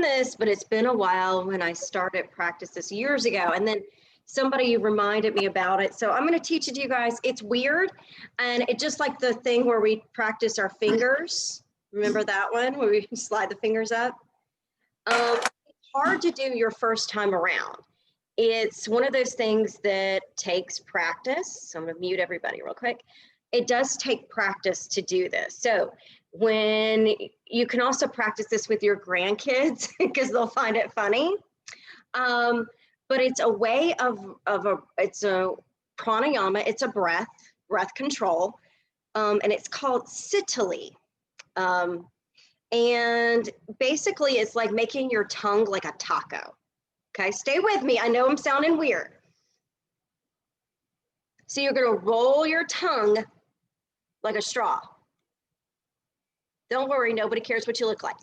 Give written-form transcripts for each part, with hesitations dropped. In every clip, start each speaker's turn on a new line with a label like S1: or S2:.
S1: this, but it's been a while when I started practice this years ago. And then somebody reminded me about it. So I'm going to teach it to you guys. It's weird. And it just like the thing where we practice our fingers. Remember that one where we slide the fingers up? It's hard to do your first time around. It's one of those things that takes practice. So I'm going to mute everybody real quick. It does take practice to do this. So when you can also practice this with your grandkids because they'll find it funny. But it's a way it's a pranayama, it's a breath control, and it's called Sitali. And basically it's like making your tongue like a taco. Okay, stay with me. I know I'm sounding weird. So you're gonna roll your tongue like a straw. Don't worry, nobody cares what you look like.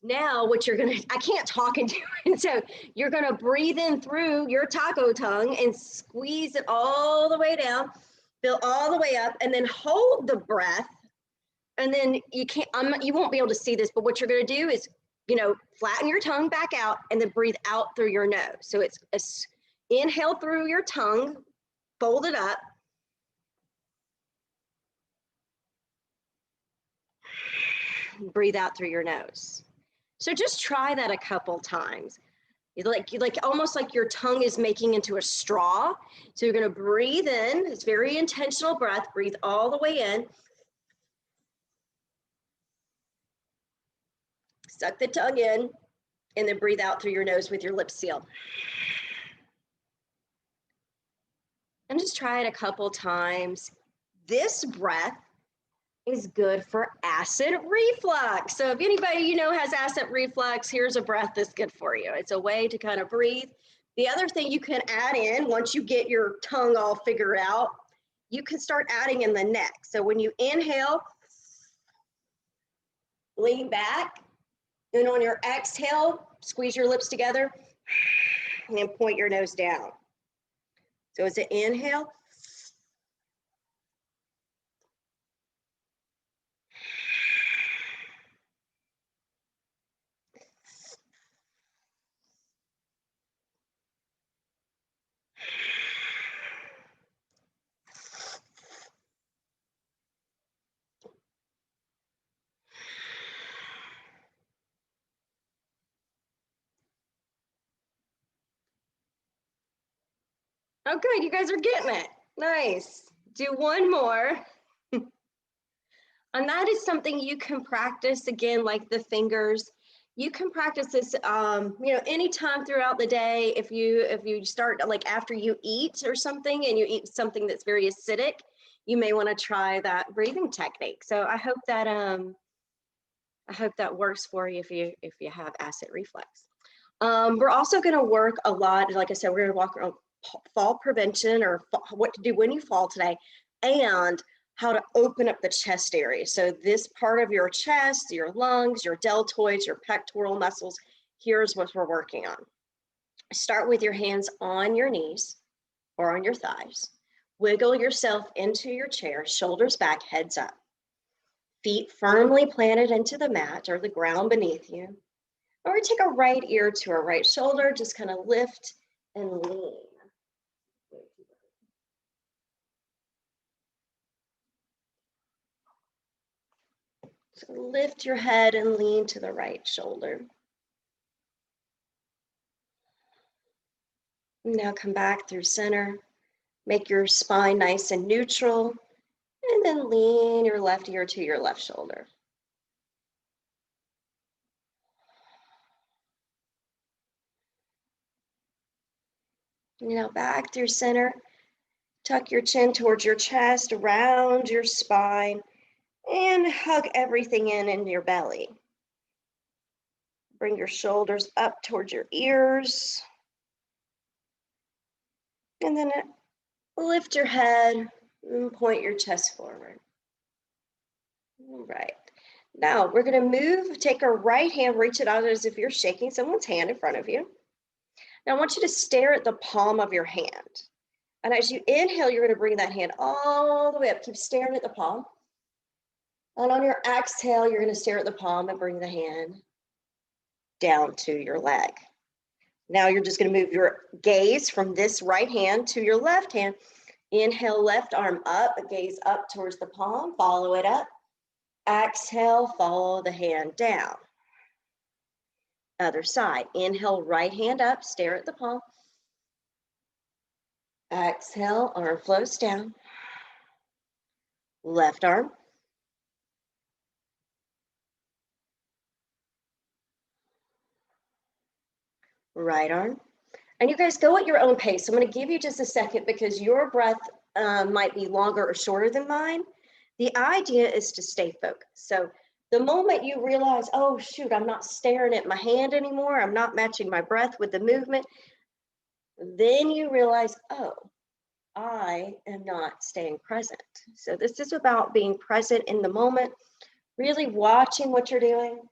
S1: Now what you're gonna, I can't talk and do it, so you're gonna breathe in through your taco tongue and squeeze it all the way down, fill all the way up, and then hold the breath. And then you can't, you won't be able to see this, but what you're gonna do is, flatten your tongue back out and then breathe out through your nose. So it's inhale through your tongue, fold it up. Breathe out through your nose. So just try that a couple times. You like almost like your tongue is making into a straw. So you're gonna breathe in, it's very intentional breath, breathe all the way in. Suck the tongue in, and then breathe out through your nose with your lips sealed. And just try it a couple times. This breath is good for acid reflux. So if anybody has acid reflux, here's a breath that's good for you. It's a way to kind of breathe. The other thing you can add in, once you get your tongue all figured out, you can start adding in the neck. So when you inhale, lean back, and on your exhale, squeeze your lips together and then point your nose down. So it's an inhale. Oh, good. You guys are getting it. Nice. Do one more. And that is something you can practice again, like the fingers. You can practice this, anytime throughout the day. If you start like after you eat or something, and you eat something that's very acidic, you may want to try that breathing technique. So I hope that works for you if you have acid reflux. We're also going to work a lot. Like I said, we're going to walk around fall prevention, or what to do when you fall today, and how to open up the chest area. So this part of your chest, your lungs, your deltoids, your pectoral muscles, here's what we're working on. Start with your hands on your knees or on your thighs. Wiggle yourself into your chair, shoulders back, heads up. Feet firmly planted into the mat or the ground beneath you. Or take a right ear to a right shoulder, just kind of lift and lean. So lift your head and lean to the right shoulder. Now come back through center. Make your spine nice and neutral. And then lean your left ear to your left shoulder. Now back through center. Tuck your chin towards your chest, around your spine, and hug everything in your belly. Bring your shoulders up towards your ears. And then lift your head and point your chest forward. All right. Now we're going to move, take our right hand, reach it out as if you're shaking someone's hand in front of you. Now I want you to stare at the palm of your hand. And as you inhale, you're going to bring that hand all the way up. Keep staring at the palm. And on your exhale, you're going to stare at the palm and bring the hand down to your leg. Now you're just going to move your gaze from this right hand to your left hand. Inhale, left arm up, gaze up towards the palm, follow it up. Exhale, follow the hand down. Other side. Inhale, right hand up, stare at the palm. Exhale, arm flows down. Left arm. Right arm. And you guys go at your own pace. So I'm going to give you just a second because your breath might be longer or shorter than mine. The idea is to stay focused. So the moment you realize, oh, shoot, I'm not staring at my hand anymore, I'm not matching my breath with the movement, then you realize, oh, I am not staying present. So this is about being present in the moment, really watching what you're doing.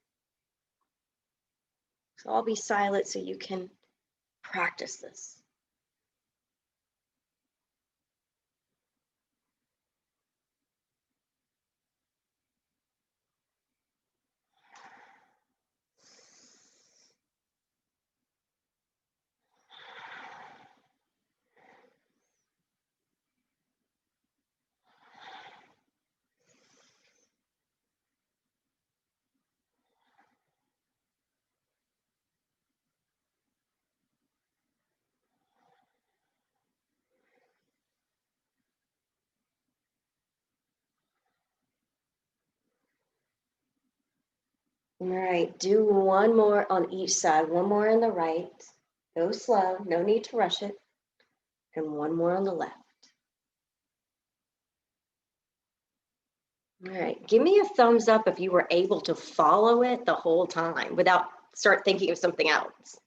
S1: So I'll be silent so you can practice this. All right, do one more on each side, one more on the right. Go slow, no need to rush it. And one more on the left. All right, give me a thumbs up if you were able to follow it the whole time without start thinking of something else.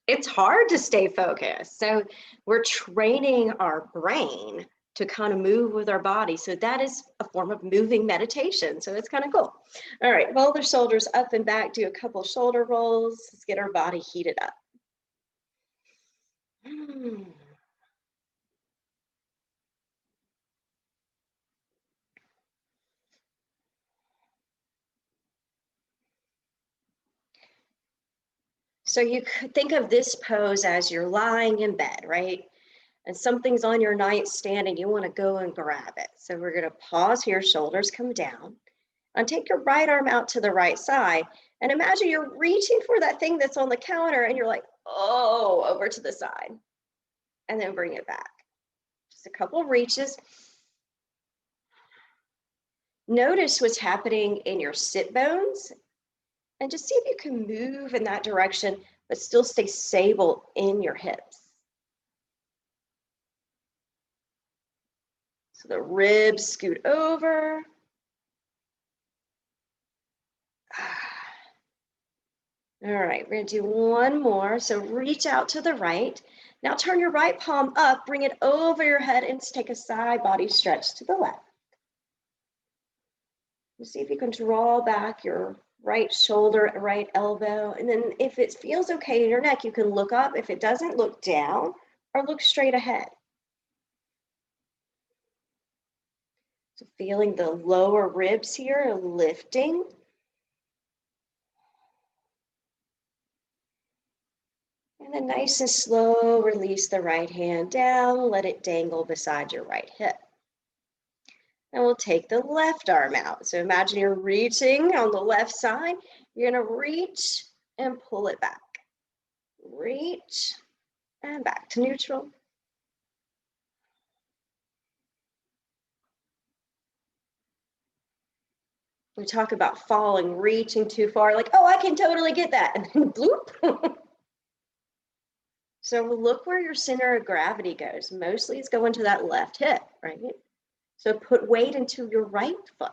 S1: It's hard to stay focused. So we're training our brain to kind of move with our body. So that is a form of moving meditation. So it's kind of cool. All right, roll the shoulders up and back, do a couple shoulder rolls. Let's get our body heated up. So you could think of this pose as you're lying in bed, right? And something's on your nightstand and you want to go and grab it. So we're going to pause here, shoulders come down, and take your right arm out to the right side. And imagine you're reaching for that thing that's on the counter and you're like, oh, over to the side. And then bring it back. Just a couple of reaches. Notice what's happening in your sit bones and just see if you can move in that direction, but still stay stable in your hips. So the ribs scoot over. All right, we're gonna do one more. So reach out to the right. Now turn your right palm up, bring it over your head and take a side body stretch to the left. See if you can draw back your right shoulder, right elbow. And then if it feels okay in your neck, you can look up. If it doesn't, look down or look straight ahead. So feeling the lower ribs here, lifting. And then nice and slow, release the right hand down, let it dangle beside your right hip. And we'll take the left arm out. So imagine you're reaching on the left side. You're gonna reach and pull it back. Reach and back to neutral. We talk about falling, reaching too far, like, oh, I can totally get that, and then bloop. So look where your center of gravity goes. Mostly it's going to that left hip, right? So put weight into your right foot.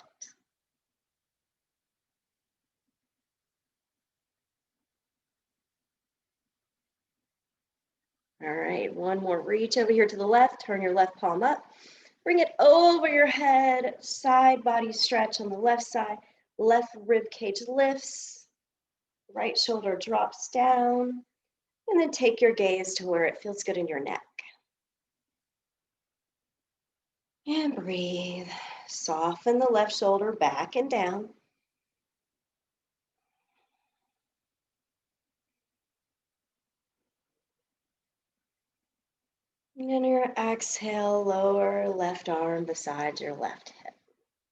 S1: All right, one more reach over here to the left, turn your left palm up, bring it over your head, side body stretch on the left side, left rib cage lifts, right shoulder drops down, and then take your gaze to where it feels good in your neck. And breathe. Soften the left shoulder back and down. And your exhale, lower left arm beside your left hip.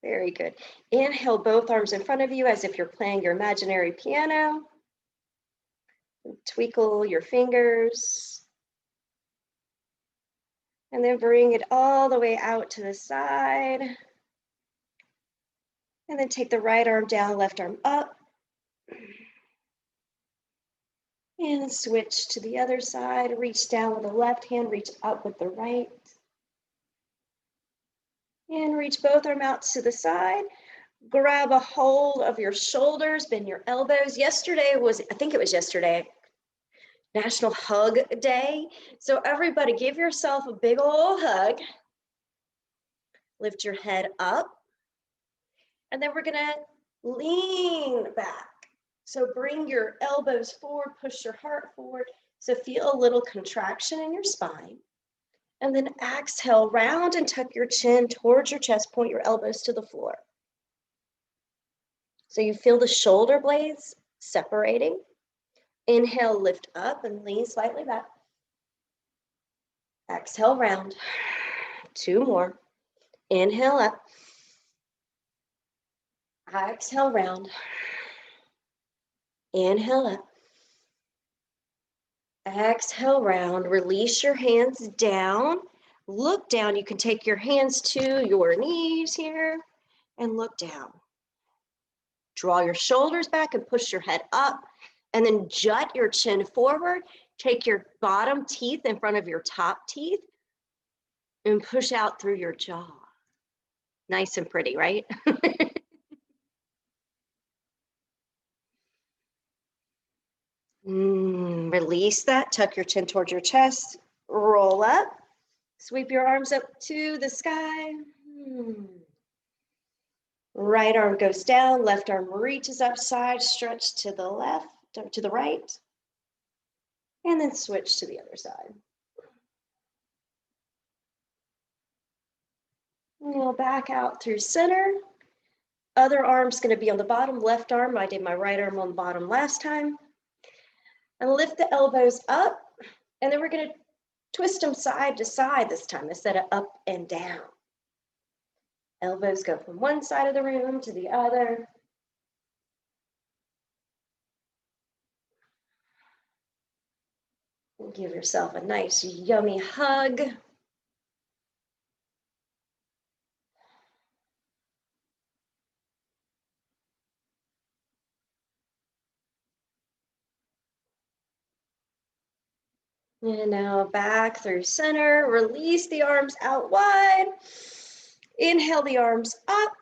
S1: Very good. Inhale, both arms in front of you as if you're playing your imaginary piano. Twinkle your fingers. And then bring it all the way out to the side. And then take the right arm down, left arm up. And switch to the other side. Reach down with the left hand, reach up with the right. And reach both arms out to the side. Grab a hold of your shoulders, bend your elbows. I think it was yesterday, National Hug Day. So everybody give yourself a big old hug. Lift your head up. And then we're gonna lean back. So bring your elbows forward, push your heart forward. So feel a little contraction in your spine. And then exhale, round and tuck your chin towards your chest, point your elbows to the floor. So you feel the shoulder blades separating. Inhale, lift up and lean slightly back. Exhale, round. 2 more. Inhale up. Exhale, round. Inhale up. Exhale, round. Release your hands down. Look down. You can take your hands to your knees here and look down. Draw your shoulders back and push your head up, and then jut your chin forward. Take your bottom teeth in front of your top teeth and push out through your jaw. Nice and pretty, right? Release that. Tuck your chin towards your chest. Roll up. Sweep your arms up to the sky. Right arm goes down, left arm reaches upside, stretch to the left, to the right, and then switch to the other side. We'll back out through center. Other arm's gonna be on the bottom, left arm. I did my right arm on the bottom last time. And lift the elbows up, and then we're gonna twist them side to side this time instead of up and down. Elbows go from one side of the room to the other. Give yourself a nice, yummy hug. And now back through center. Release the arms out wide. Inhale the arms up.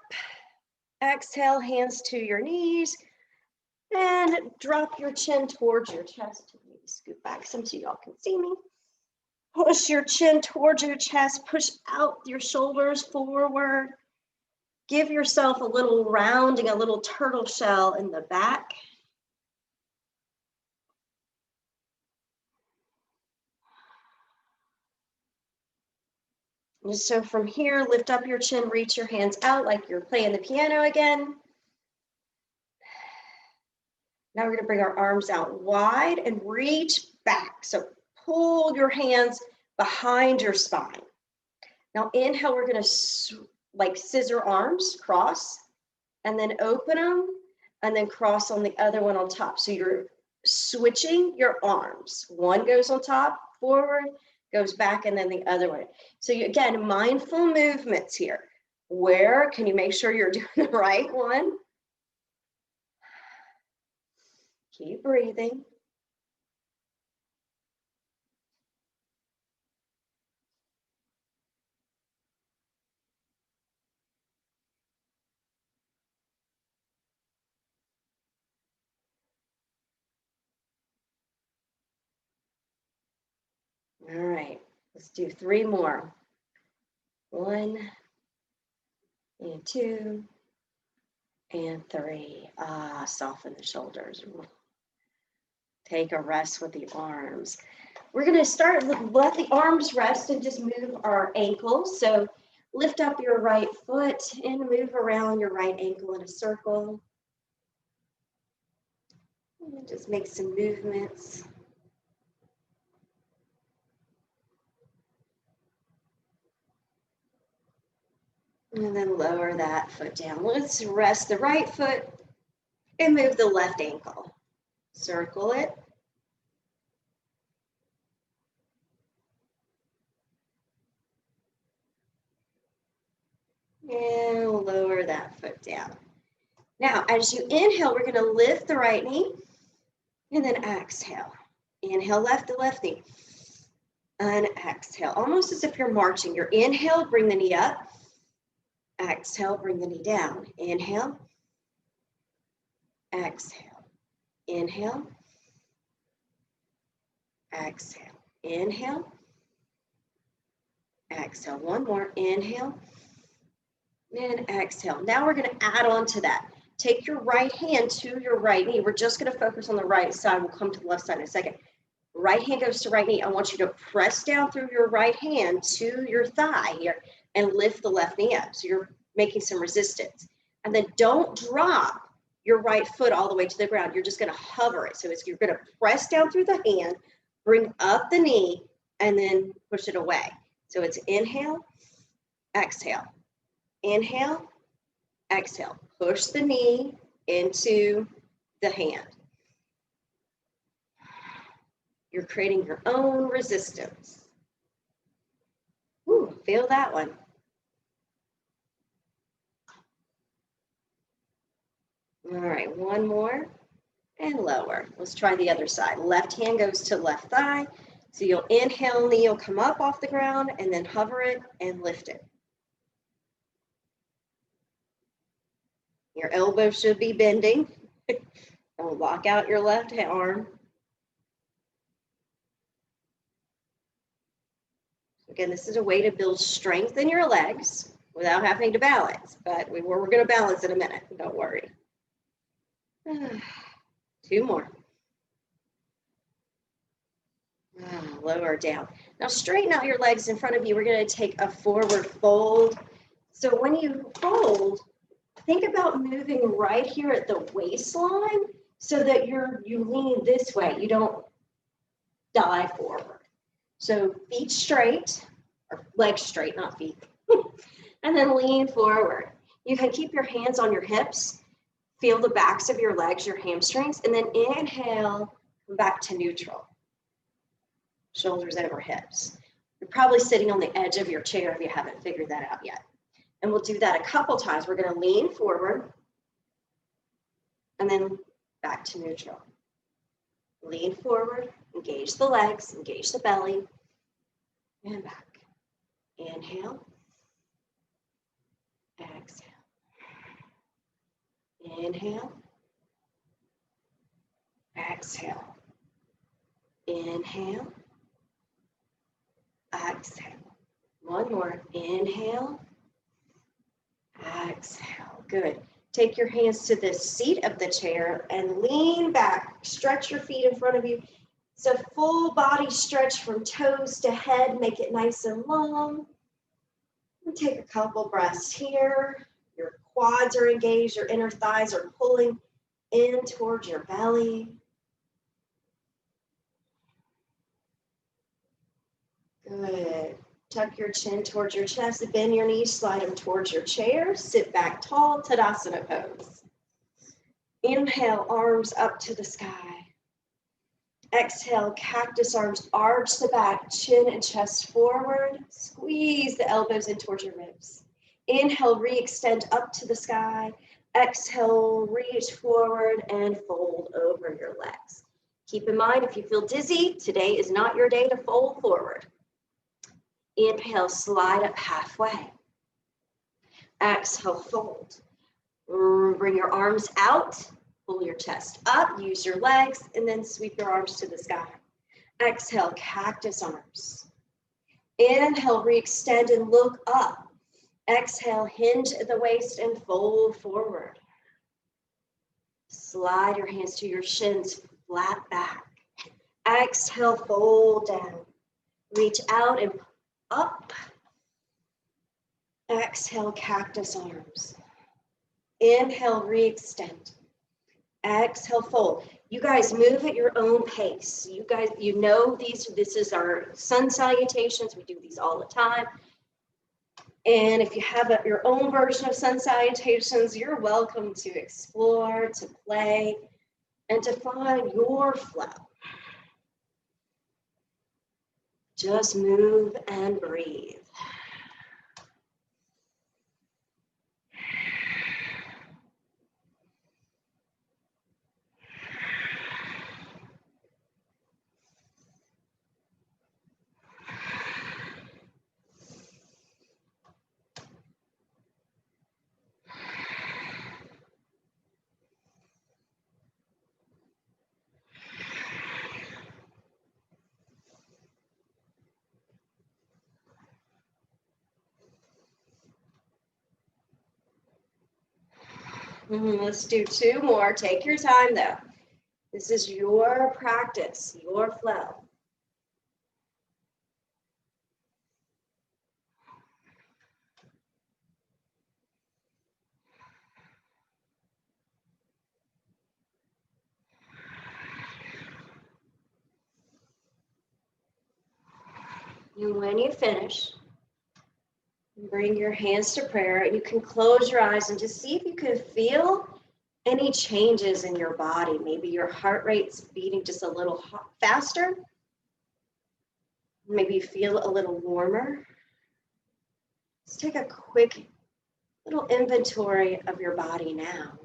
S1: Exhale, hands to your knees. And drop your chin towards your chest. Maybe scoot back some so y'all can see me. Push your chin towards your chest. Push out your shoulders forward. Give yourself a little rounding, a little turtle shell in the back. And so from here, lift up your chin, reach your hands out like you're playing the piano again. Now we're gonna bring our arms out wide and reach back. So pull your hands behind your spine. Now inhale, we're gonna like scissor arms, cross, and then open them, and then cross on the other one on top. So you're switching your arms. One goes on top, forward, goes back, and then the other one. So you, again, mindful movements here. Where can you make sure you're doing the right one? Keep breathing. All right, let's do 3 more. 1 and 2 and 3. Soften the shoulders. Take a rest with the arms. We're gonna start, let the arms rest and just move our ankles. So Lift up your right foot and move around your right ankle in a circle. And just make some movements. And then lower that foot down. Let's rest the right foot and move the left ankle. Circle it. And lower that foot down. Now, as you inhale, we're going to lift the right knee and then exhale. Inhale, left the left knee. And exhale, almost as if you're marching. Your inhale, bring the knee up. Exhale, bring the knee down. Inhale. Exhale. Inhale. Exhale. Inhale. Exhale. One more. Inhale. And exhale. Now we're going to add on to that. Take your right hand to your right knee. We're just going to focus on the right side. We'll come to the left side in a second. Right hand goes to right knee. I want you to press down through your right hand to your thigh here and lift the left knee up. So you're making some resistance. And then don't drop your right foot all the way to the ground. You're just going to hover it. So you're going to press down through the hand, bring up the knee, and then push it away. So it's inhale, exhale, inhale, exhale. Push the knee into the hand. You're creating your own resistance. Ooh, feel that one. All right, one more and lower. Let's try the other side. Left hand goes to left thigh. So you'll inhale, knee will come up off the ground and then hover it and lift it. Your elbow should be bending. Don't lock out your left arm. Again, this is a way to build strength in your legs without having to balance, but we're going to balance in a minute. Don't worry. 2 more. Lower down. Now straighten out your legs in front of you. We're going to take a forward fold. So when you fold, think about moving right here at the waistline so that you lean this way. You don't dive forward. So feet straight, or legs straight, not feet. And then lean forward. You can keep your hands on your hips. Feel the backs of your legs, your hamstrings, and then inhale, come back to neutral. Shoulders over hips. You're probably sitting on the edge of your chair if you haven't figured that out yet. And we'll do that a couple times. We're going to lean forward and then back to neutral. Lean forward, engage the legs, engage the belly, and back. Inhale, exhale. Inhale, exhale. Inhale, exhale. One more. Inhale, exhale. Good. Take your hands to the seat of the chair and lean back. Stretch your feet in front of you. So full body stretch from toes to head. Make it nice and long. And take a couple breaths here. Your quads are engaged. Your inner thighs are pulling in towards your belly. Good. Tuck your chin towards your chest, bend your knees, slide them towards your chair, sit back tall, Tadasana pose. Inhale, arms up to the sky. Exhale, cactus arms, arch the back, chin and chest forward. Squeeze the elbows in towards your ribs. Inhale, re-extend up to the sky. Exhale, reach forward and fold over your legs. Keep in mind, if you feel dizzy, today is not your day to fold forward. Inhale, slide up halfway. Exhale, fold. Bring your arms out, pull your chest up, use your legs, and then sweep your arms to the sky. Exhale, cactus arms. Inhale, re-extend and look up. Exhale, hinge at the waist and fold forward. Slide your hands to your shins, flat back. Exhale, fold down. Reach out and up. Exhale, cactus arms. Inhale, re-extend. Exhale, fold. You guys move at your own pace. You guys, you know this is our sun salutations. We do these all the time. And if you have your own version of sun salutations, you're welcome to explore, to play, and to find your flow. Just move and breathe. Let's do 2 more. Take your time though. This is your practice, your flow. And when you finish, bring your hands to prayer, and you can close your eyes and just see if you can feel any changes in your body. Maybe your heart rate's beating just a little faster. Maybe you feel a little warmer. Let's take a quick little inventory of your body now.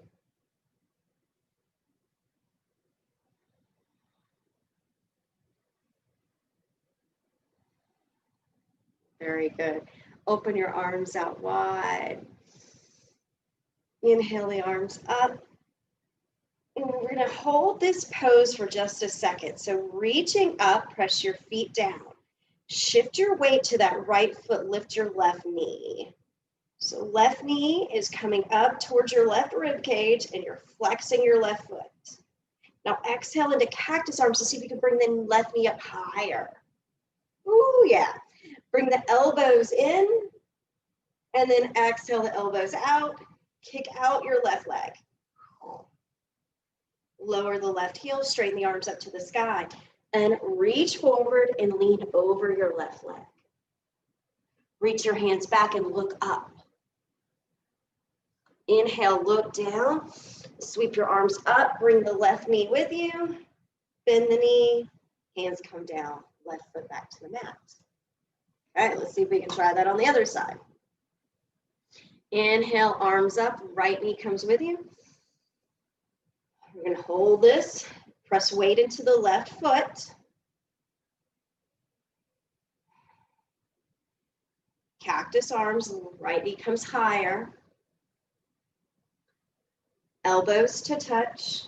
S1: Very good. Open your arms out wide. Inhale the arms up. And we're going to hold this pose for just a second. So reaching up, press your feet down. Shift your weight to that right foot, lift your left knee. So left knee is coming up towards your left rib cage and you're flexing your left foot. Now exhale into cactus arms to see if you can bring the left knee up higher. Ooh, yeah. Bring the elbows in and then exhale the elbows out. Kick out your left leg. Lower the left heel, straighten the arms up to the sky, and reach forward and lean over your left leg. Reach your hands back and look up. Inhale, look down, sweep your arms up, bring the left knee with you, bend the knee, hands come down, left foot back to the mat. All right, let's see if we can try that on the other side. Inhale, arms up, right knee comes with you. We're going to hold this, press weight into the left foot. Cactus arms, right knee comes higher. Elbows to touch.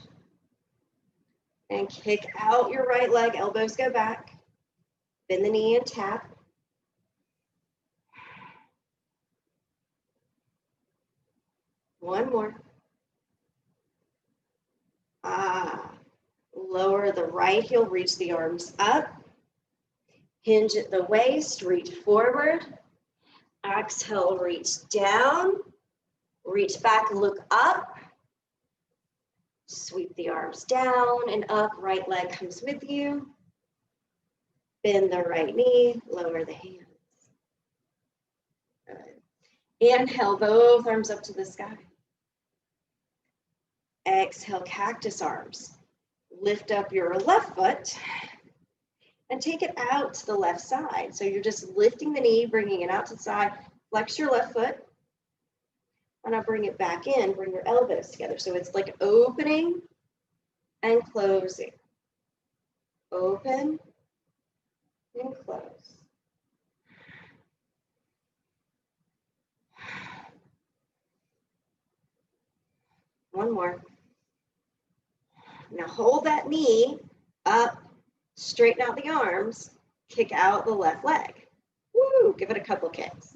S1: And kick out your right leg, elbows go back. Bend the knee and tap. One more. Lower the right heel, reach the arms up. Hinge at the waist, reach forward. Exhale, reach down. Reach back, look up. Sweep the arms down and up, right leg comes with you. Bend the right knee, lower the hands. Good. Inhale, both arms up to the sky. Exhale, cactus arms. Lift up your left foot and take it out to the left side. So you're just lifting the knee, bringing it out to the side. Flex your left foot. And now bring it back in, bring your elbows together. So it's like opening and closing. Open and close. One more. Now hold that knee up, straighten out the arms, kick out the left leg. Woo, give it a couple kicks.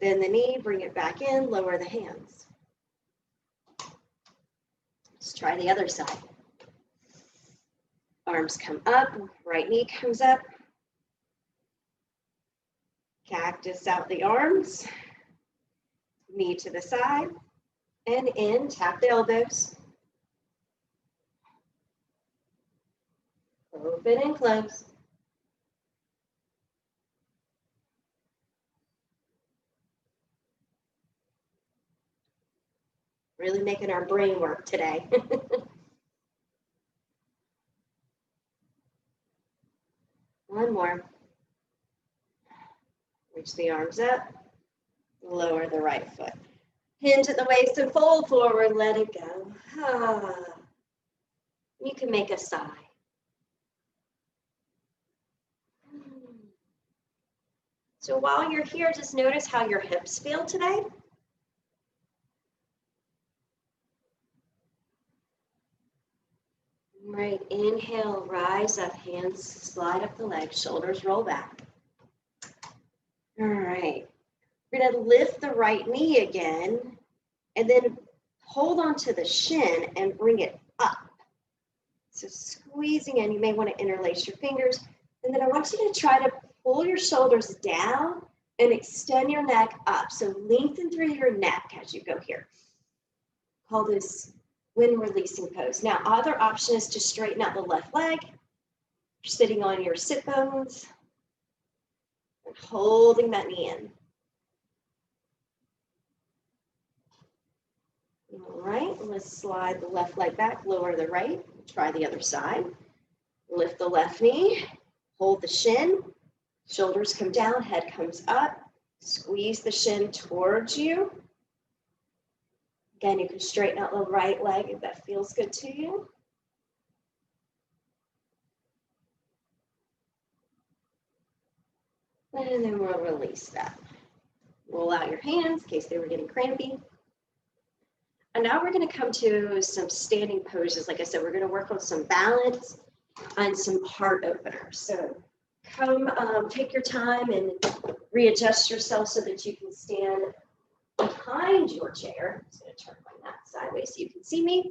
S1: Bend the knee, bring it back in, lower the hands. Let's try the other side. Arms come up, right knee comes up. Cactus out the arms, knee to the side, and in, tap the elbows. Open and close. Really making our brain work today. One more. Reach the arms up, lower the right foot. Hinge at the waist and fold forward, let it go. You can make a sigh. So while you're here, just notice how your hips feel today. Right, inhale, rise up, hands slide up the legs, shoulders roll back. All right, we're gonna lift the right knee again, and then hold on to the shin and bring it up. So squeezing in, you may wanna interlace your fingers, and then I want you to try to pull your shoulders down and extend your neck up. So lengthen through your neck as you go here. Call this wind releasing pose. Now, other option is to straighten out the left leg. You're sitting on your sit bones and holding that knee in. All right, let's slide the left leg back, lower the right. Try the other side. Lift the left knee, hold the shin, shoulders come down, head comes up. Squeeze the shin towards you. Again, you can straighten out the right leg if that feels good to you. And then we'll release that. Roll out your hands in case they were getting crampy. And now we're going to come to some standing poses. Like I said, we're going to work on some balance and some heart openers. So come, take your time and readjust yourself so that you can stand behind your chair. I'm just going to turn my mat sideways so you can see me.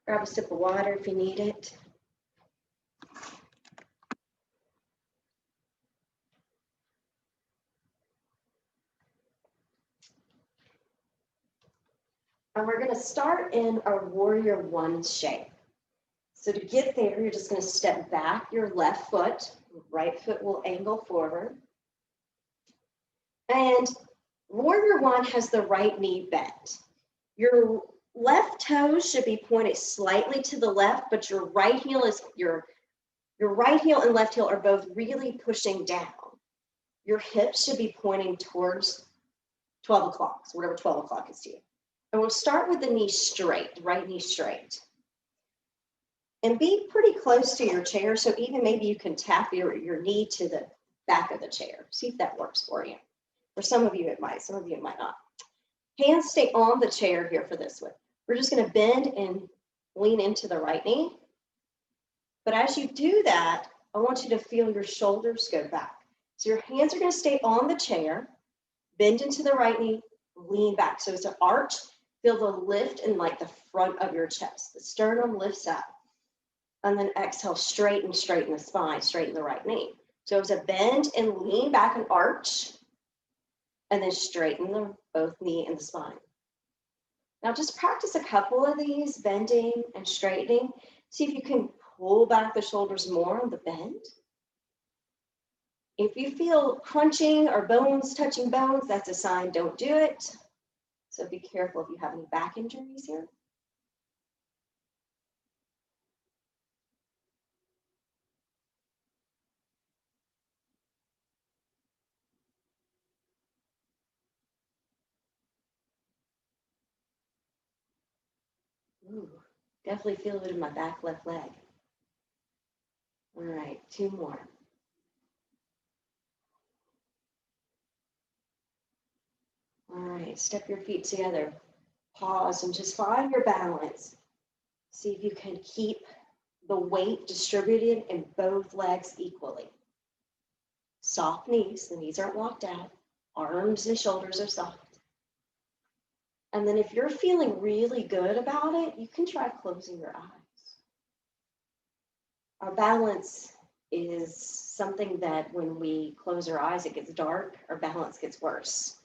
S1: Grab a sip of water if you need it. And we're going to start in our warrior one shape. So to get there, you're just going to step back your left foot. Right foot will angle forward. And warrior one has the right knee bent. Your left toes should be pointed slightly to the left, but your right heel is your right heel and left heel are both really pushing down. Your hips should be pointing towards 12 o'clock, so whatever 12 o'clock is to you. And we'll start with the knee straight, right knee straight. And be pretty close to your chair, so even maybe you can tap your knee to the back of the chair. See if that works for you. For some of you it might, some of you it might not. Hands stay on the chair here for this one. We're just going to bend and lean into the right knee. But as you do that, I want you to feel your shoulders go back. So your hands are going to stay on the chair, bend into the right knee, lean back. So it's an arch. Feel the lift in like the front of your chest. The sternum lifts up. And then exhale, straighten the spine, straighten the right knee. So it's a bend and lean back and arch. And then straighten the both knee and the spine. Now just practice a couple of these, bending and straightening. See if you can pull back the shoulders more on the bend. If you feel crunching or bones touching bones, that's a sign don't do it. So be careful if you have any back injuries here. Ooh, definitely feel it in my back left leg. All right, 2 more. All right, step your feet together. Pause and just find your balance. See if you can keep the weight distributed in both legs equally. Soft knees, the knees aren't locked out. Arms and shoulders are soft. And then if you're feeling really good about it, you can try closing your eyes. Our balance is something that when we close our eyes, it gets dark, our balance gets worse.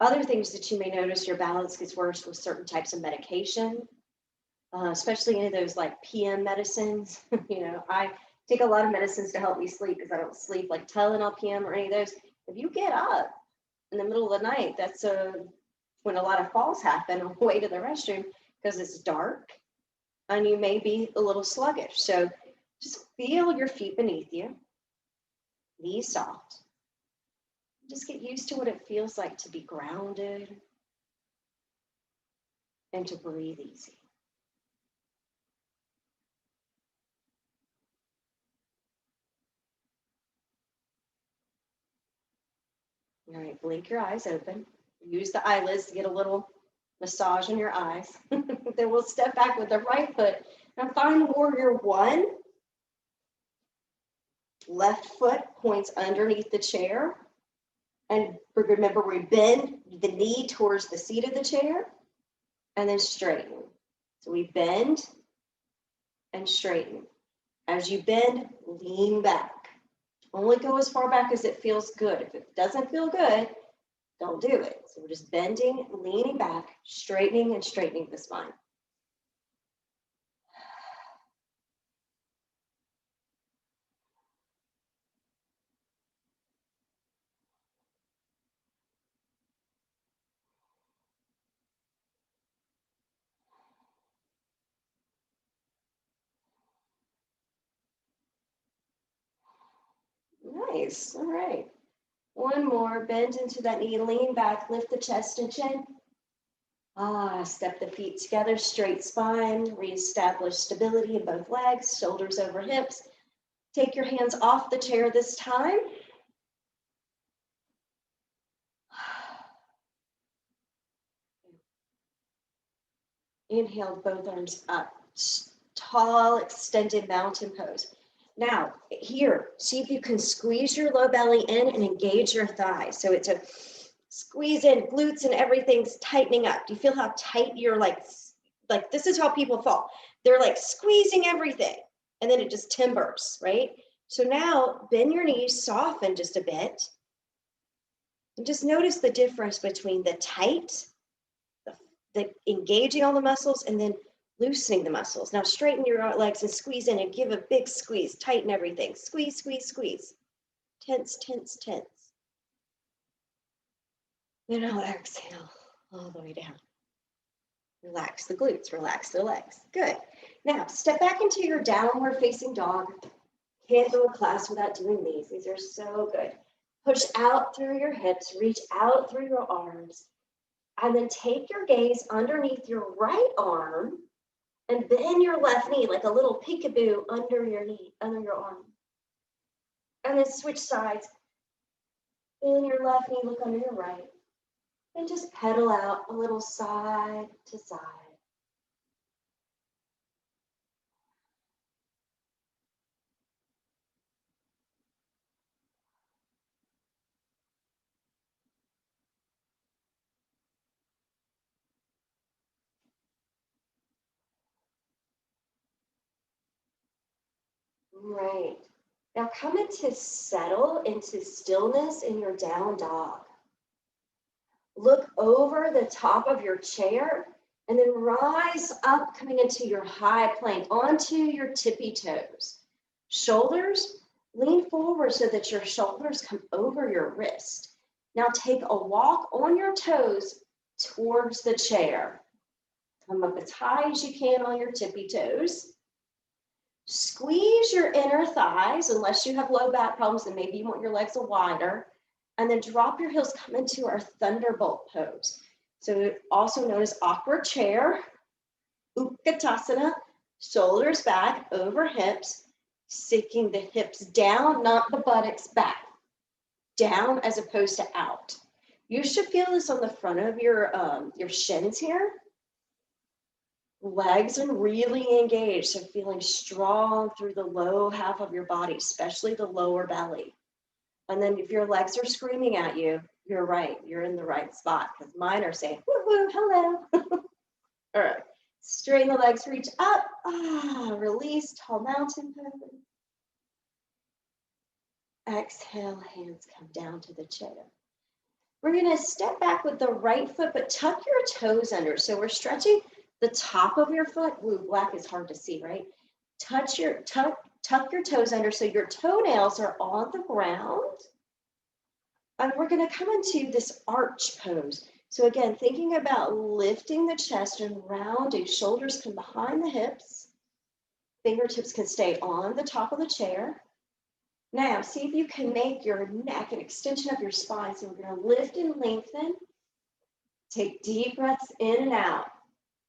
S1: Other things that you may notice your balance gets worse with certain types of medication, especially any of those like PM medicines. You know, I take a lot of medicines to help me sleep because I don't sleep, like Tylenol PM or any of those. If you get up in the middle of the night, that's when a lot of falls happen on the way to the restroom because it's dark and you may be a little sluggish. So just feel your feet beneath you, knees soft. Just get used to what it feels like to be grounded and to breathe easy. All right, blink your eyes open. Use the eyelids to get a little massage in your eyes. Then we'll step back with the right foot and find warrior one. Left foot points underneath the chair. And remember, we bend the knee towards the seat of the chair and then straighten. So we bend and straighten. As you bend, lean back. Only go as far back as it feels good. If it doesn't feel good, don't do it. So we're just bending, leaning back, straightening and straightening the spine. Nice. All right. One more. Bend into that knee, lean back, lift the chest and chin. Step the feet together, straight spine, reestablish stability in both legs, shoulders over hips. Take your hands off the chair this time. Inhale, both arms up. Tall, extended mountain pose. Now, here, see if you can squeeze your low belly in and engage your thighs. So it's a squeeze in, glutes and everything's tightening up. Do you feel how tight you're like this is how people fall. They're like squeezing everything and then it just timbers, right? So now bend your knees, soften just a bit. And just notice the difference between the tight, the engaging all the muscles and then loosening the muscles. Now straighten your legs and squeeze in and give a big squeeze, tighten everything. Squeeze, squeeze, squeeze. Tense, tense, tense. Then I'll exhale all the way down. Relax the glutes, relax the legs. Good. Now step back into your downward facing dog. Can't do a class without doing these. These are so good. Push out through your hips, reach out through your arms, and then take your gaze underneath your right arm and bend your left knee like a little peekaboo under your knee, under your arm. And then switch sides. Bend your left knee, look under your right. And just pedal out a little side to side. Right. Now come into settle into stillness in your down dog. Look over the top of your chair and then rise up, coming into your high plank, onto your tippy toes. Shoulders, lean forward so that your shoulders come over your wrist. Now take a walk on your toes towards the chair. Come up as high as you can on your tippy toes. Squeeze your inner thighs, unless you have low back problems and maybe you want your legs a wider. And then drop your heels, come into our thunderbolt pose. So also known as awkward chair, Utkatasana, shoulders back over hips, sinking the hips down, not the buttocks back. Down as opposed to out. You should feel this on the front of your shins here. Legs are really engaged, so feeling strong through the low half of your body, especially the lower belly. And then if your legs are screaming at you, you're right. You're in the right spot because mine are saying, woo-hoo, hello. All right. Straighten the legs, reach up. Release, tall mountain pose. Exhale, hands come down to the chair. We're going to step back with the right foot, but tuck your toes under. So we're stretching the top of your foot. Ooh, black is hard to see, right? Tuck your toes under so your toenails are on the ground. And we're going to come into this arch pose. So again, thinking about lifting the chest and rounding, shoulders come behind the hips. Fingertips can stay on the top of the chair. Now, see if you can make your neck an extension of your spine. So we're going to lift and lengthen. Take deep breaths in and out.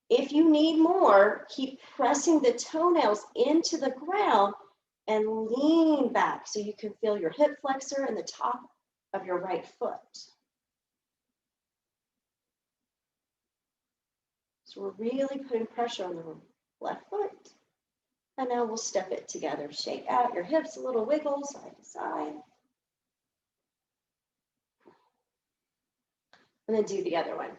S1: If you need more, keep pressing the toenails into the ground and lean back so you can feel your hip flexor and the top of your right foot. So we're really putting pressure on the left foot. And now we'll step it together. Shake out your hips, a little wiggle side to side. And then do the other one.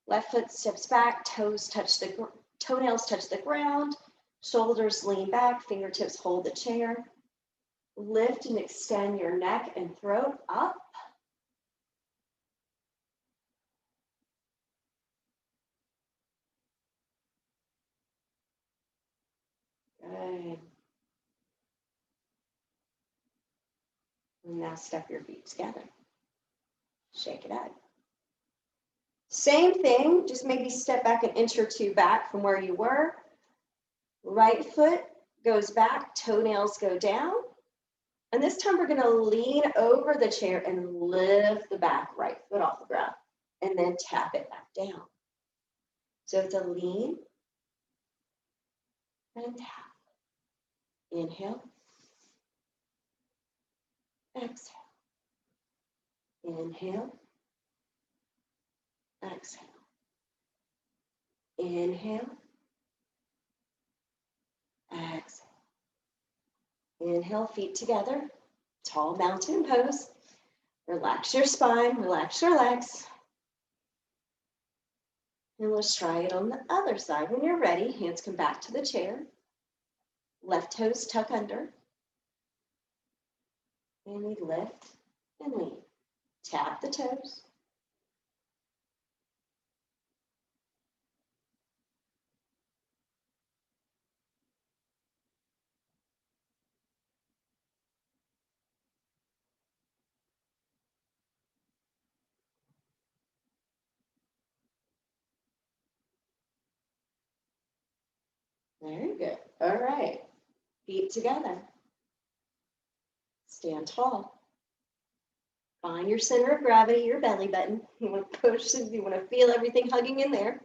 S1: Left foot steps back, toenails touch the ground, shoulders lean back, fingertips hold the chair. Lift and extend your neck and throat up. Good. And now step your feet together. Shake it out. Same thing, just maybe step back an inch or two back from where you were. Right foot goes back, toenails go down. And this time we're going to lean over the chair and lift the back right foot off the ground and then tap it back down. So it's a lean and tap. Inhale. Exhale. Inhale. Exhale. Inhale. Exhale. Inhale, feet together. Tall mountain pose. Relax your spine, relax your legs. And let's try it on the other side. When you're ready, hands come back to the chair. Left toes tuck under. And we lift and lean. Tap the toes. Very good. All right. Feet together. Stand tall. Find your center of gravity, your belly button. You want to push, you want to feel everything hugging in there.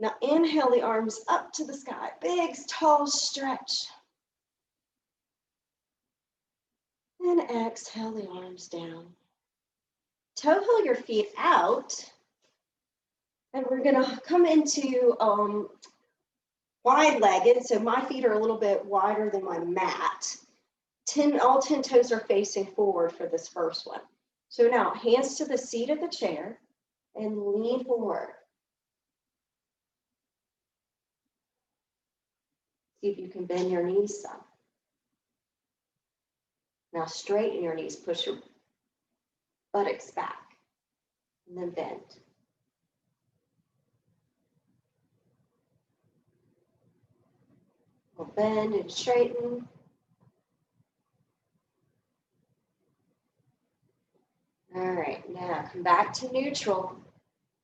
S1: Now inhale the arms up to the sky. Big, tall stretch. And exhale the arms down. Toe heel your feet out. And we're going to come into wide-legged. So my feet are a little bit wider than my mat. All 10 toes are facing forward for this first one. So now hands to the seat of the chair and lean forward. See if you can bend your knees some. Now straighten your knees, push your buttocks back, and then bend. We'll bend and straighten. All right, now come back to neutral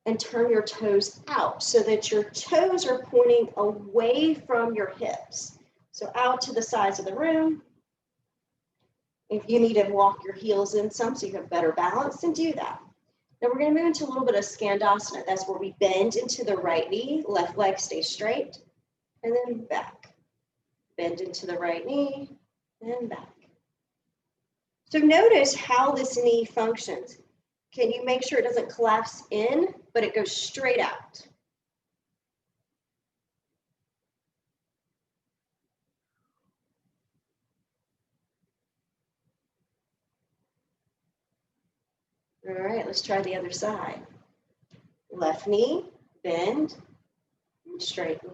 S1: and turn your toes out so that your toes are pointing away from your hips. So out to the sides of the room. If you need to walk your heels in some so you have better balance, then do that. Now we're going to move into a little bit of Skandasana. That's where we bend into the right knee, left leg stays straight, and then back. Bend into the right knee, and back. So notice how this knee functions. Can you make sure it doesn't collapse in, but it goes straight out? All right, let's try the other side. Left knee, bend, and straighten.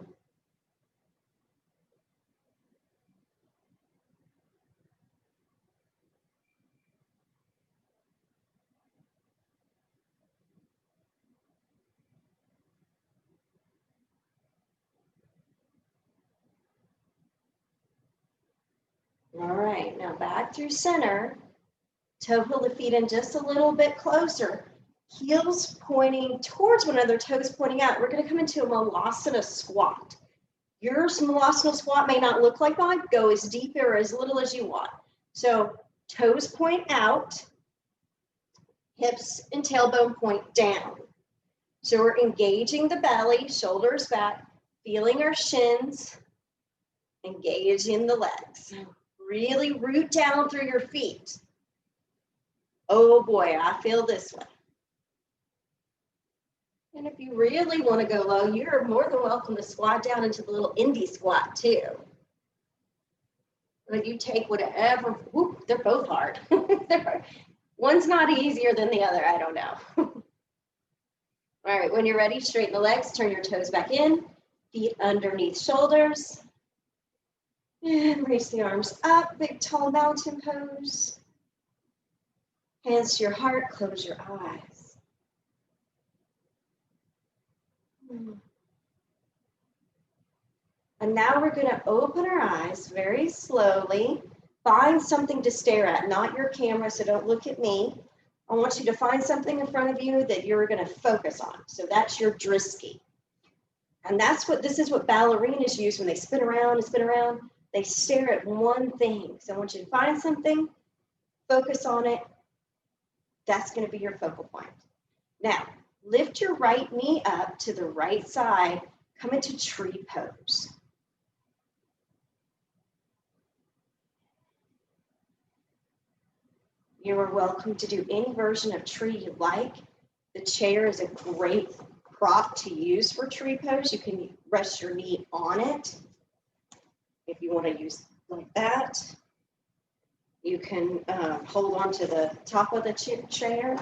S1: All right, now back through center. Toe pull the feet in just a little bit closer. Heels pointing towards one another, toes pointing out. We're going to come into a Malasana squat. Your Malasana squat may not look like that. Go as deep or as little as you want. So toes point out, hips and tailbone point down. So we're engaging the belly, shoulders back, feeling our shins, engaging the legs. Really root down through your feet. Oh boy, I feel this one. And if you really want to go low, you're more than welcome to squat down into the little indie squat too. But you take whatever, whoop, they're both hard. One's not easier than the other, I don't know. All right, when you're ready, straighten the legs, turn your toes back in, feet underneath shoulders. And raise the arms up, big tall mountain pose. Hands to your heart, close your eyes. And now we're going to open our eyes very slowly. Find something to stare at, not your camera, so don't look at me. I want you to find something in front of you that you're going to focus on. So that's your drisky. And this is what ballerinas use when they spin around and spin around. They stare at one thing. So I want you to find something, focus on it. That's going to be your focal point. Now, lift your right knee up to the right side. Come into tree pose. You are welcome to do any version of tree you like. The chair is a great prop to use for tree pose. You can rest your knee on it if you want to use like that. You can hold on to the top of the chair.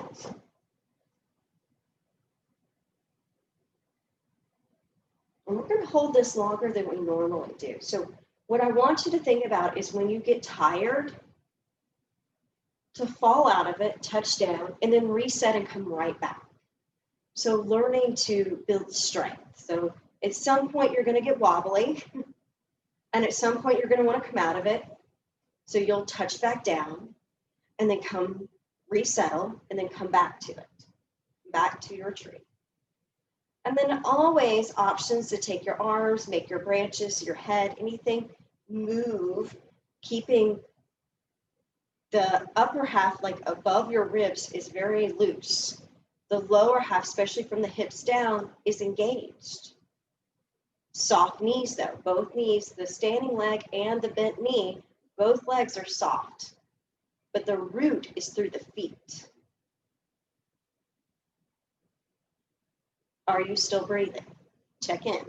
S1: And we're going to hold this longer than we normally do. So what I want you to think about is when you get tired, to fall out of it, touch down, and then reset and come right back. So learning to build strength. So at some point you're going to get wobbly, and at some point you're going to want to come out of it. So you'll touch back down, and then come resettle, and then come back to it, back to your tree. And then always options to take your arms, make your branches, your head, anything, move, keeping the upper half, like above your ribs, is very loose. The lower half, especially from the hips down, is engaged. Soft knees though, both knees, the standing leg and the bent knee, both legs are soft, but the root is through the feet. Are you still breathing? Check in.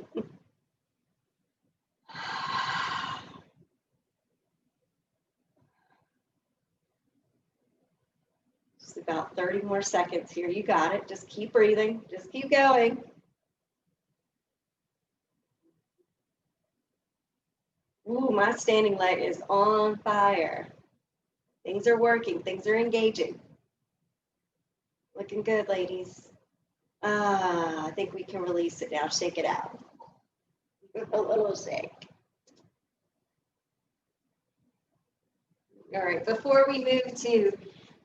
S1: Just about 30 more seconds here. You got it. Just keep breathing. Just keep going. Ooh, my standing leg is on fire. Things are working. Things are engaging. Looking good, ladies. I think we can release it now. Shake it out. A little shake. All right, before we move to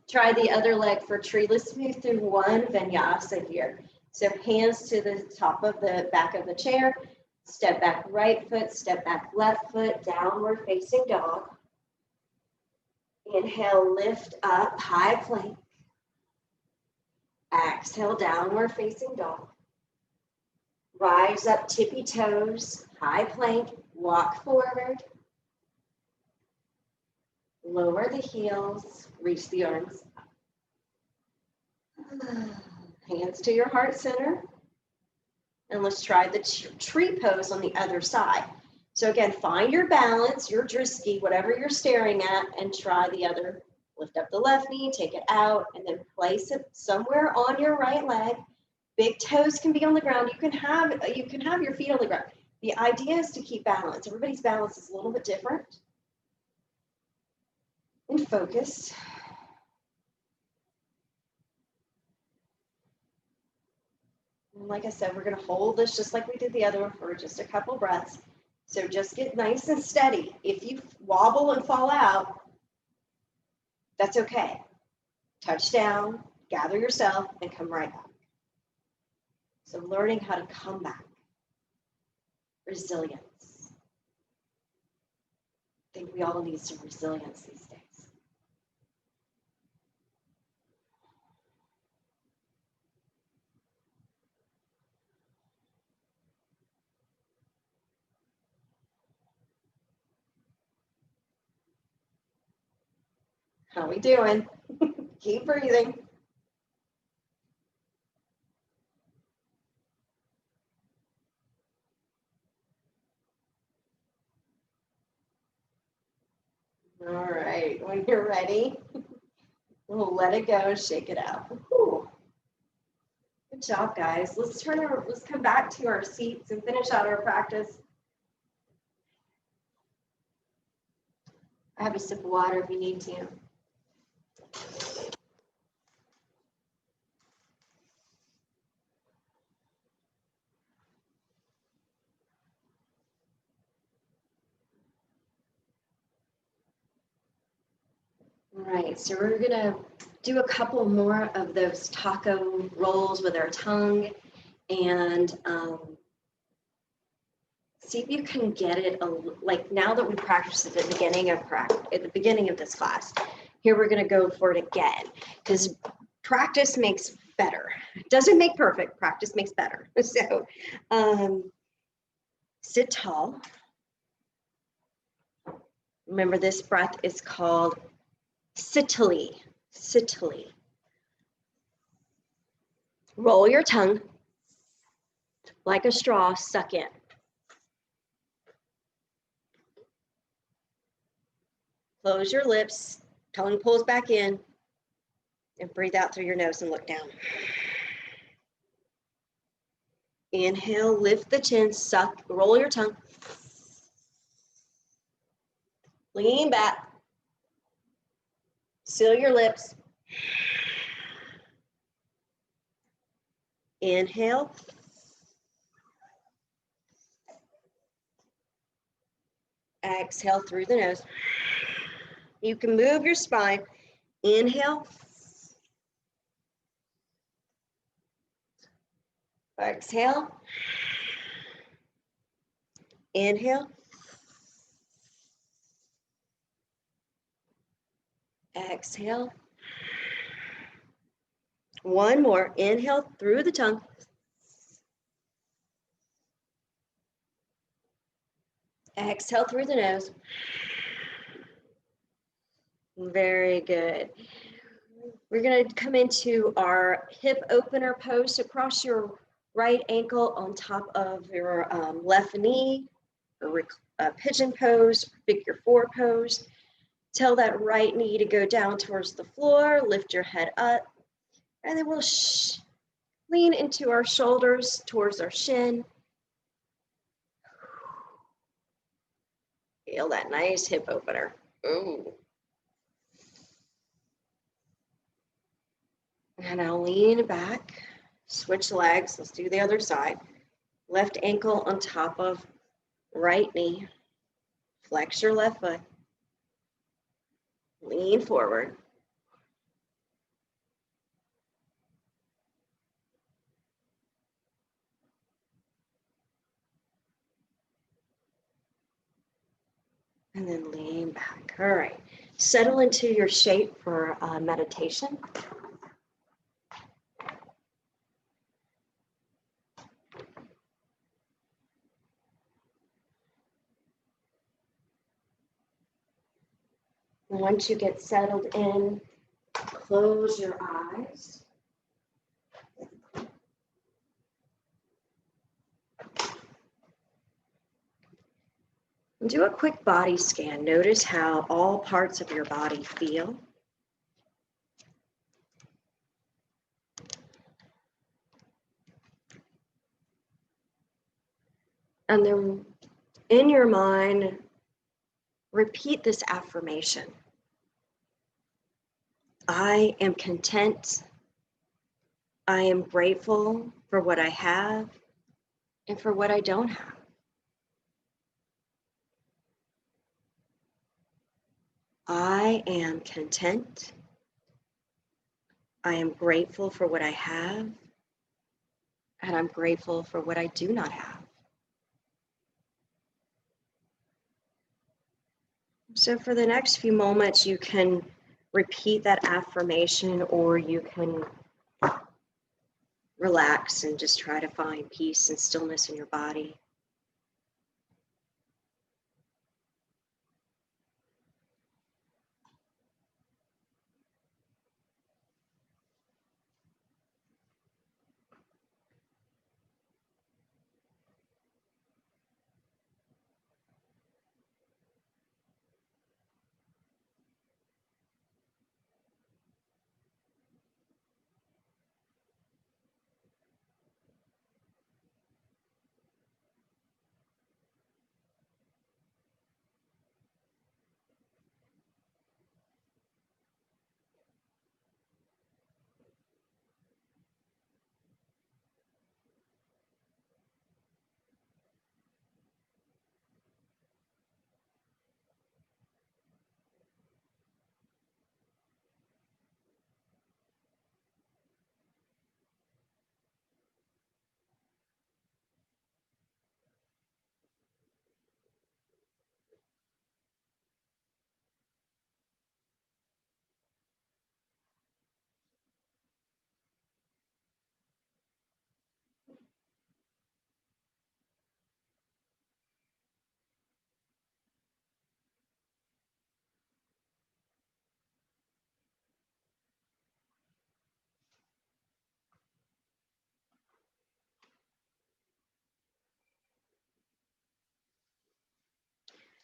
S1: try the other leg for tree, let's move through one vinyasa here. So hands to the top of the back of the chair, step back right foot, step back left foot, downward facing dog. Inhale, lift up, high plank. Exhale, downward facing dog. Rise up, tippy toes, high plank, walk forward. Lower the heels, reach the arms up. Hands to your heart center. And let's try the tree pose on the other side. So again, find your balance, your drisky, whatever you're staring at, and try the other. Lift up the left knee, take it out, and then place it somewhere on your right leg. Big toes can be on the ground. You can have your feet on the ground. The idea is to keep balance. Everybody's balance is a little bit different. And focus. And like I said, we're going to hold this just like we did the other one for just a couple breaths. So just get nice and steady. If you wobble and fall out, that's okay. Touch down, gather yourself, and come right back. So learning how to come back. Resilience. I think we all need some resilience these days. How we doing? Keep breathing. All right, when you're ready, we'll let it go, shake it out. Whew. Good job, guys. Let's come back to our seats and finish out our practice. I have a sip of water if you need to. All right, so we're gonna do a couple more of those taco rolls with our tongue, and see if you can get it like now that we practiced at the beginning of this class. Here we're gonna go for it again, because practice makes better. It doesn't make perfect, practice makes better. So sit tall. Remember, this breath is called Sitali. Sitali. Roll your tongue like a straw, suck in. Close your lips, tongue pulls back in, and breathe out through your nose and look down. Inhale, lift the chin, suck, roll your tongue. Lean back. Seal your lips. Inhale. Exhale through the nose. You can move your spine. Inhale. Exhale. Inhale. Exhale. One more. Inhale through the tongue. Exhale through the nose. Very good. We're going to come into our hip opener pose. So cross your right ankle on top of your left knee, or pigeon pose, figure four pose. Tell that right knee to go down towards the floor, lift your head up, and then we'll lean into our shoulders towards our shin. Feel that nice hip opener. Ooh. And now lean back, switch legs. Let's do the other side. Left ankle on top of right knee. Flex your left foot. Lean forward. And then lean back. All right. Settle into your shape for meditation. Once you get settled in, close your eyes. And do a quick body scan. Notice how all parts of your body feel. And then in your mind, repeat this affirmation. I am content. I am grateful for what I have and for what I don't have. I am content. I am grateful for what I have, and I'm grateful for what I do not have. So for the next few moments, you can repeat that affirmation, or you can relax and just try to find peace and stillness in your body.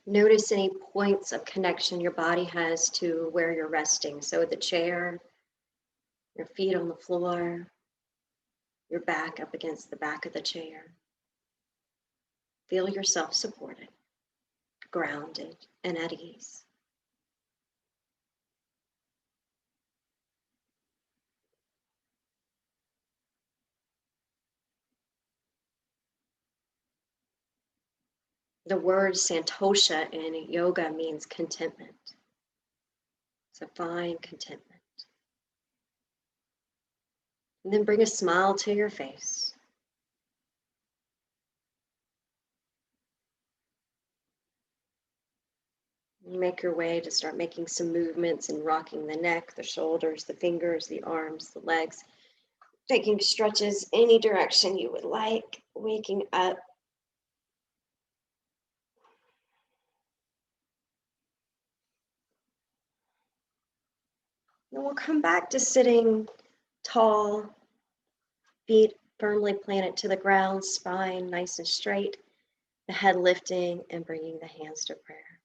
S1: Notice any points of connection your body has to where you're resting. So the chair, your feet on the floor, your back up against the back of the chair. Feel yourself supported, grounded, and at ease. The word santosha in yoga means contentment. So find contentment. And then bring a smile to your face. Make your way to start making some movements and rocking the neck, the shoulders, the fingers, the arms, the legs, taking stretches any direction you would like, waking up. And we'll come back to sitting tall, feet firmly planted to the ground, spine nice and straight, the head lifting and bringing the hands to prayer.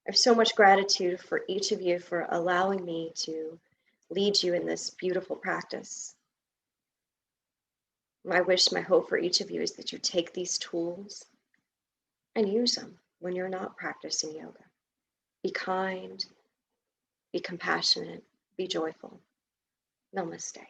S1: I have so much gratitude for each of you for allowing me to lead you in this beautiful practice. My wish, my hope for each of you is that you take these tools and use them when you're not practicing yoga. Be kind, be compassionate, be joyful. Namaste.